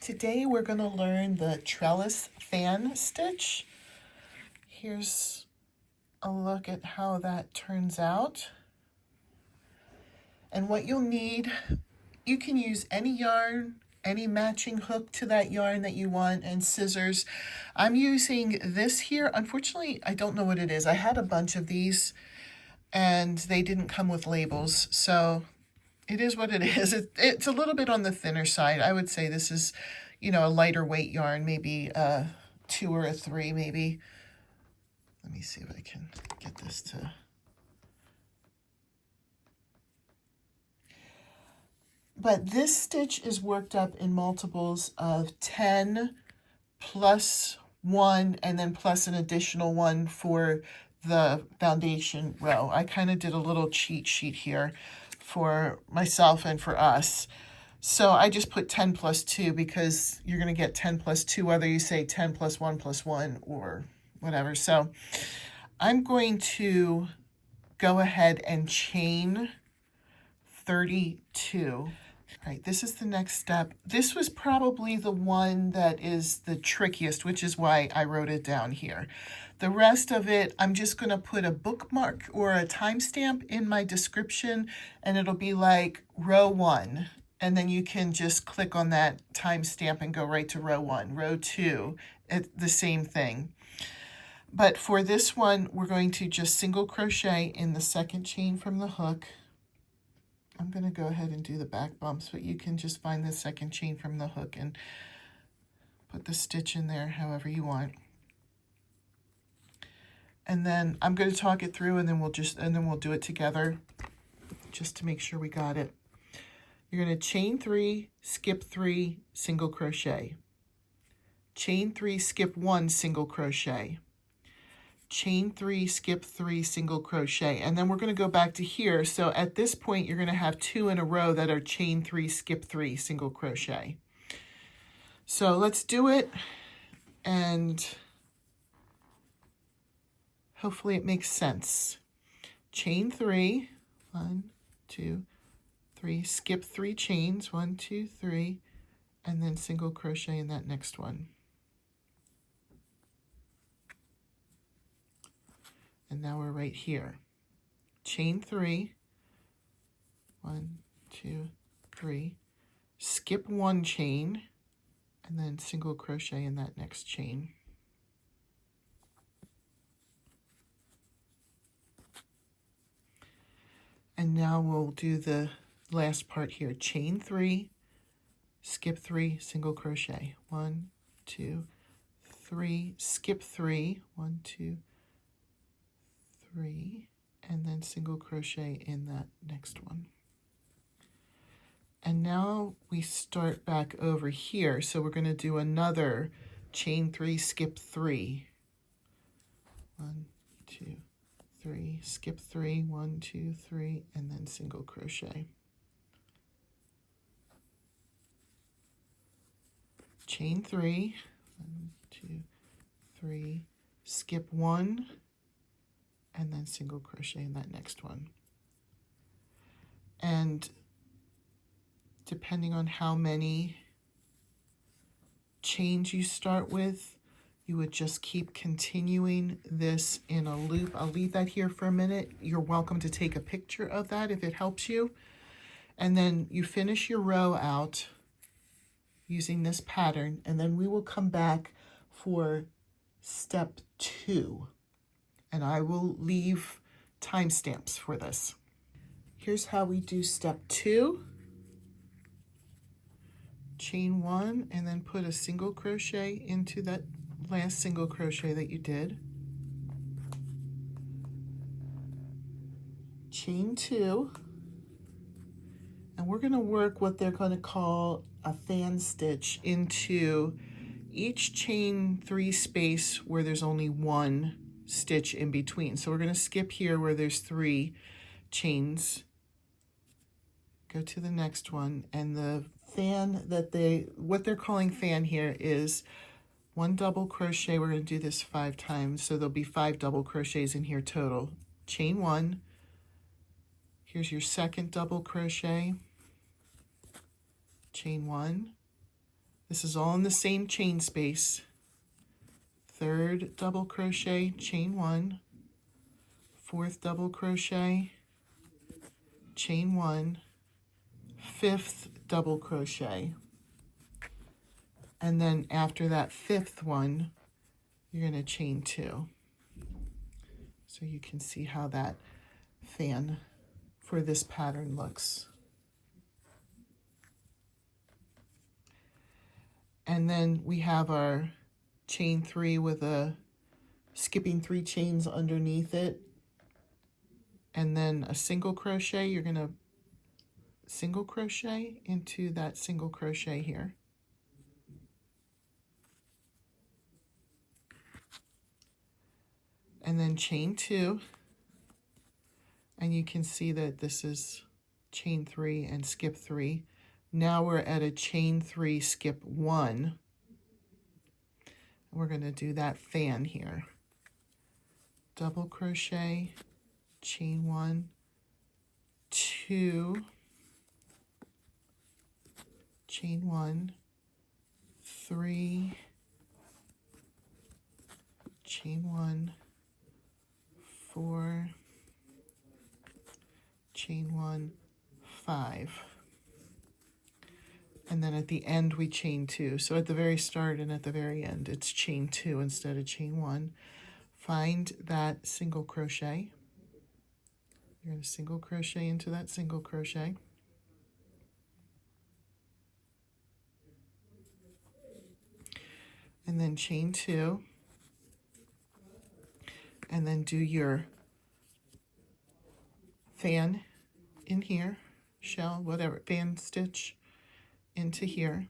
Today we're going to learn the Trellis Fan Stitch. Here's a look at how that turns out. And what you'll need, you can use any yarn, any matching hook to that yarn that you want, and scissors. I'm using this here. Unfortunately, I don't know what it is. I had a bunch of these and they didn't come with labels, so it is what it is. It's a little bit on the thinner side. I would say this is, a lighter weight yarn, maybe a 2 or a 3 maybe. Let me see if I can get this to... But this stitch is worked up in multiples of 10 plus 1 and then plus an additional 1 for the foundation row. I kind of did a little cheat sheet here for myself and for us. So I just put 10 plus 2 because you're going to get 10 plus 2 whether you say 10 plus 1 plus 1 or whatever. So I'm going to go ahead and chain 32. All right, this is the next step. This was probably the one that is the trickiest, which is why I wrote it down here. The rest of it, I'm just going to put a bookmark or a timestamp in my description, and it'll be like row 1. And then you can just click on that timestamp and go right to row 1. Row 2, the same thing. But for this one, we're going to just single crochet in the second chain from the hook. I'm going to go ahead and do the back bumps, but you can just find the second chain from the hook and put the stitch in there however you want. And then I'm going to talk it through, and then we'll do it together just to make sure we got it. You're going to chain 3, skip 3, single crochet. Chain 3, skip 1, single crochet. Chain 3, skip 3, single crochet. And then we're going to go back to here. So at this point, you're going to have 2 in a row that are chain 3, skip 3, single crochet. So let's do it, and hopefully it makes sense. Chain 3, 1, 2, 3, skip 3 chains, 1, 2, 3, and then single crochet in that next one. And now we're right here. Chain 3, 1, 2, 3, skip 1 chain, and then single crochet in that next chain. And now we'll do the last part here. Chain 3, skip 3, single crochet. 1, 2, 3, skip 3, 1, 2, 3, and then single crochet in that next one. And now we start back over here. So we're going to do another chain 3, skip 3. 1, 2, 3, skip 3, 1, 2, 3, and then single crochet. Chain 3, 1, 2, 3, skip 1, and then single crochet in that next one. And depending on how many chains you start with, you would just keep continuing this in a loop. I'll leave that here for a minute. You're welcome to take a picture of that if it helps you. And then you finish your row out using this pattern, and then we will come back for step 2. And I will leave timestamps for this. Here's how we do step 2. Chain 1 and then put a single crochet into that last single crochet that you did. Chain 2. And we're going to work what they're going to call a fan stitch into each chain 3 space where there's only 1 stitch in between. So we're going to skip here where there's 3 chains, go to the next one, and the fan that what they're calling fan here is 1 double crochet. We're going to do this 5 times, so there'll be 5 double crochets in here total. Chain 1, here's your second double crochet, chain 1, the This is all in the same chain space. Third double crochet, chain 1, fourth double crochet, chain 1, fifth double crochet. And then after that fifth one, you're going to chain 2. So you can see how that fan for this pattern looks. And then we have our chain 3 with a skipping 3 chains underneath it, and then a single crochet. You're going to single crochet into that single crochet here. And then chain 2, and you can see that this is chain 3 and skip 3. Now we're at a chain 3, skip 1. We're going to do that fan here. Double crochet, chain 1, 2, chain 1, 3, chain 1, 4, chain 1, 5. And then at the end we chain 2. So at the very start and at the very end it's chain 2 instead of chain 1. Find that single crochet. You're going to single crochet into that single crochet. And then chain 2. And then do your fan in here, shell, whatever, fan stitch into here.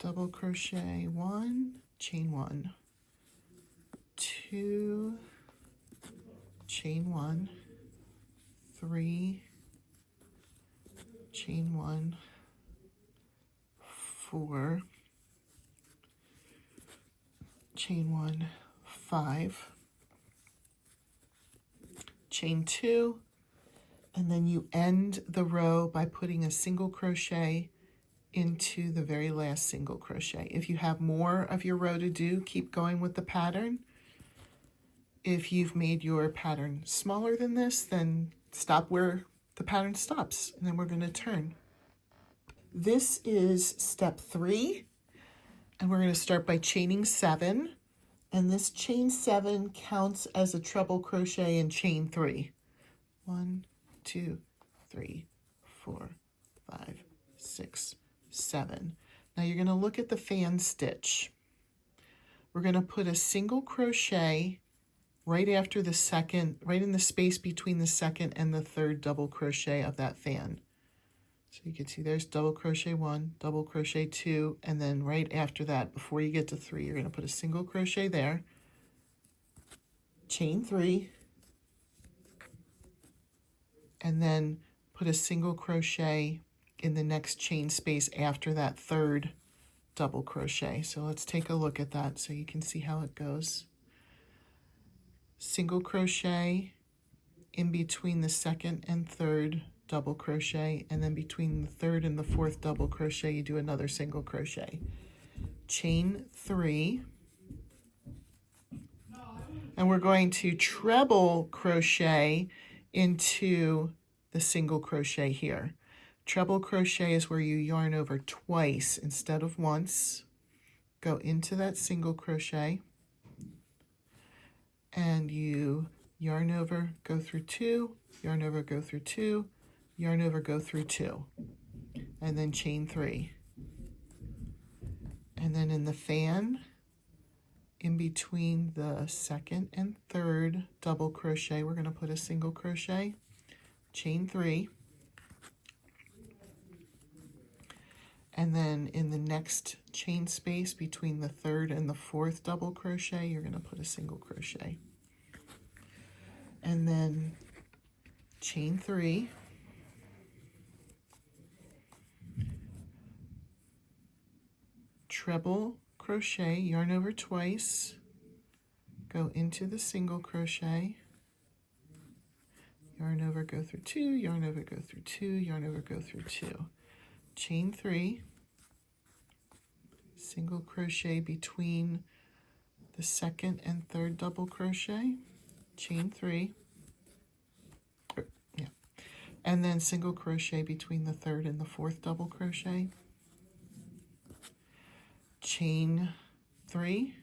Double crochet 1, chain 1, 2, chain 1, 3, chain 1, 4, chain 1, 5, chain 2, and then you end the row by putting a single crochet into the very last single crochet. If you have more of your row to do, keep going with the pattern. If you've made your pattern smaller than this, then stop where the pattern stops, and then we're going to turn. This is step 3, and we're going to start by chaining 7, and this chain 7 counts as a treble crochet in chain 3. 1, 2, 3, 4, 5, 6, 7. Now you're going to look at the fan stitch. We're going to put a single crochet right after the second, right in the space between the second and the third double crochet of that fan. So you can see there's double crochet 1, double crochet 2, and then right after that, before you get to 3, you're going to put a single crochet there, chain 3, and then put a single crochet in the next chain space after that third double crochet. So let's take a look at that so you can see how it goes. Single crochet in between the second and third double crochet, and then between the third and the fourth double crochet you do another single crochet, chain 3, and we're going to treble crochet into the single crochet here. Treble crochet is where you yarn over twice instead of once. Go into that single crochet and you yarn over, go through 2, yarn over, go through 2, yarn over, go through 2, and then chain 3. And then in the fan, in between the second and third double crochet, we're going to put a single crochet, chain 3, and then in the next chain space between the third and the fourth double crochet, you're going to put a single crochet, and then chain 3, treble crochet, yarn over twice, go into the single crochet, yarn over, go through 2, yarn over, go through 2, yarn over, go through 2, chain 3, single crochet between the second and third double crochet, chain 3, and then single crochet between the third and the fourth double crochet, chain 3,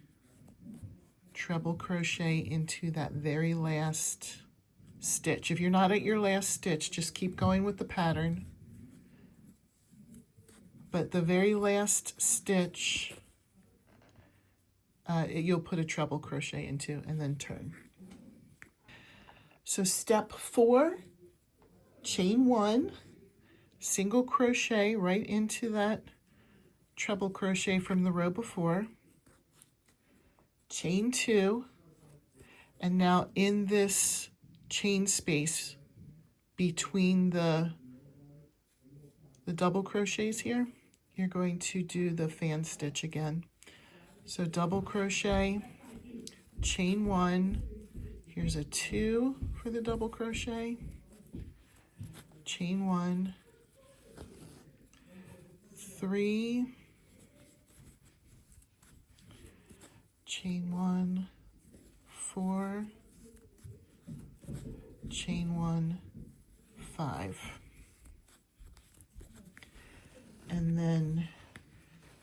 treble crochet into that very last stitch. If you're not at your last stitch, just keep going with the pattern. But the very last stitch, you'll put a treble crochet into and then turn. So step 4, chain 1, single crochet right into that treble crochet from the row before, chain 2, and now in this chain space between the double crochets here, you're going to do the fan stitch again. So double crochet, chain 1, here's a 2 for the double crochet, chain 1, 3, chain 1, 4, chain 1, 5, and then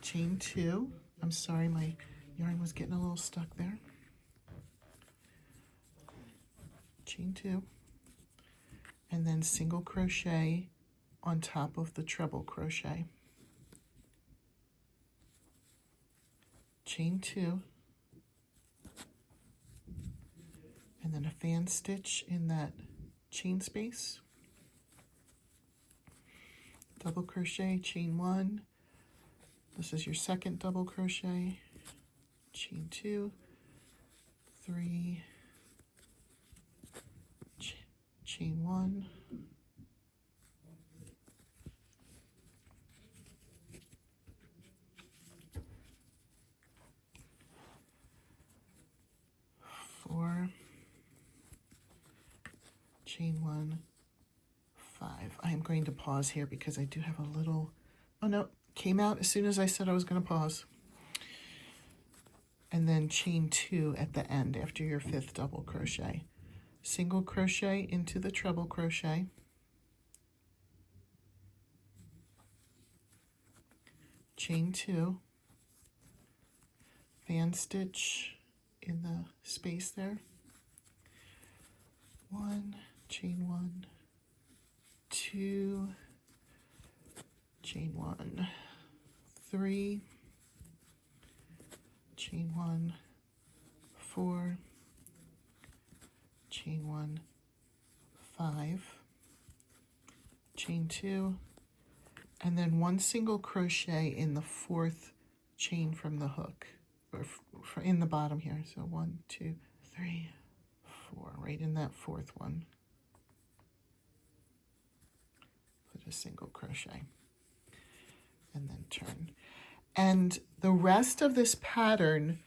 chain 2. I'm sorry, my yarn was getting a little stuck there. Chain 2, and then single crochet on top of the treble crochet, chain 2, and then a fan stitch in that chain space, double crochet, chain 1, this is your second double crochet, chain 2, 3, chain 1, chain 1, 5. I am going to pause here because I do have a little, oh no, came out as soon as I said I was going to pause. And then chain 2 at the end after your 5th double crochet. Single crochet into the treble crochet, chain 2, fan stitch in the space there, 1, chain 1, 2, chain 1, 3, chain 1, 4, chain 1, 5, chain 2, and then 1 single crochet in the 4th chain from the hook, or in the bottom here. So 1, 2, 3, 4, right in that 4th one. Put a single crochet and then turn. And the rest of this pattern,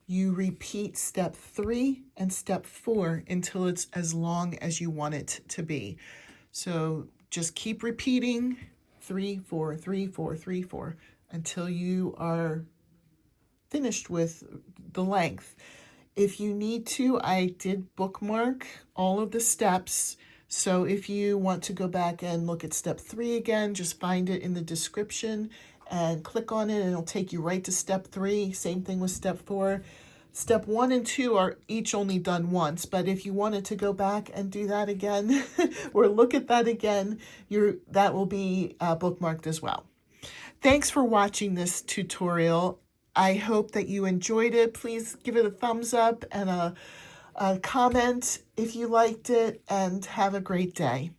you repeat step 3 and step 4 until it's as long as you want it to be. So just keep repeating 3, 4, 3, 4, 3, 4 until you are finished with the length. If you need to, I did bookmark all of the steps. So if you want to go back and look at step 3 again, just find it in the description and click on it and it'll take you right to step 3. Same thing with step 4. Step 1 and 2 are each only done once, but if you wanted to go back and do that again or look at that again, that will be bookmarked as well. Thanks for watching this tutorial. I hope that you enjoyed it. Please give it a thumbs up and a comment if you liked it, and have a great day.